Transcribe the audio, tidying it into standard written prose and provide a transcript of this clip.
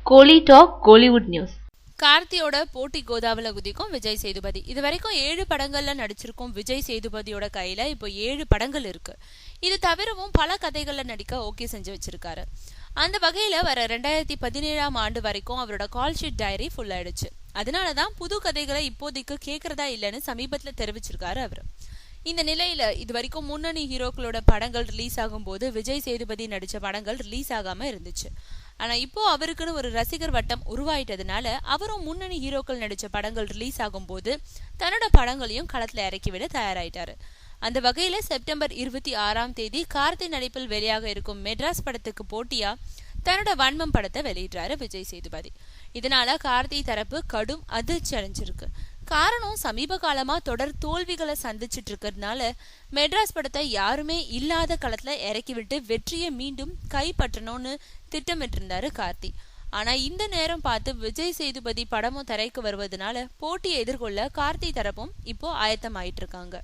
கோலி talk Kollywood news. கார்த்தியோட போட்டி கோதாவில குதிக்கும் விஜய் சேதுபதி. இது வரைக்கும் 7 படங்கள்ல நடிச்சிருக்கும் விஜய் சேதுபதியோட கையில இப்போ 7 படங்கள் இருக்கு. இது தவிரவும் பல கதைகள்ல நடிக்க ஓகே செஞ்சு வச்சிருக்காரு. அந்த வகையில வர 2017 ஆண்டு வரைக்கும் அவரோட கால் ஷீட் டைரி ஃபுல் ஆயிடுச்சு. அதனாலதான் புது கதைகளை இப்போதைக்கு கேட்கறதா இல்லைன்னு சமீபத்துல தெரிவிச்சிருக்காரு அவரு. இந்த நிலையில இது வரைக்கும் முன்னணி ஹீரோக்களோட படங்கள் ரிலீஸ் ஆகும் போது விஜய் சேதுபதி நடிச்ச படங்கள் ரிலீஸ் ஆகாம இருந்துச்சு. ஆனா இப்போ அவருக்குன்னு ஒரு ரசிகர் வட்டம் உருவாயிட்டதுனால அவரும் முன்னணி ஹீரோக்கள் நடிச்ச படங்கள் ரிலீஸ் ஆகும் போது தன்னோட படங்களையும் களத்துல இறக்கிவிட தயாராயிட்டாரு. அந்த வகையில செப்டம்பர் 26 கார்த்தி நடிப்பில் வெளியாக இருக்கும் மெட்ராஸ் படத்துக்கு போட்டியா தன்னோட வன்மம் படத்தை வெளியிட்டாரு விஜய் சேதுபதி. இதனால கார்த்தி தரப்பு கடும் அதிர்ச்சி அடைஞ்சிருக்கு. காரணம், சமீப காலமா தொடர் தோல்விகளை சந்திச்சிட்டு இருக்கிறதுனால மெட்ராஸ் படத்தை யாருமே இல்லாத களத்துல இறக்கி விட்டு வெற்றியை மீண்டும் கைப்பற்றணும்னு திட்டமிட்டு இருந்தாரு கார்த்தி. ஆனா இந்த நேரம் பார்த்து விஜய் சேதுபதி படமும் திரைக்கு வருவதனால போட்டியை எதிர்கொள்ள கார்த்தி தரப்பும் இப்போ ஆயத்தமாயிட்டு இருக்காங்க.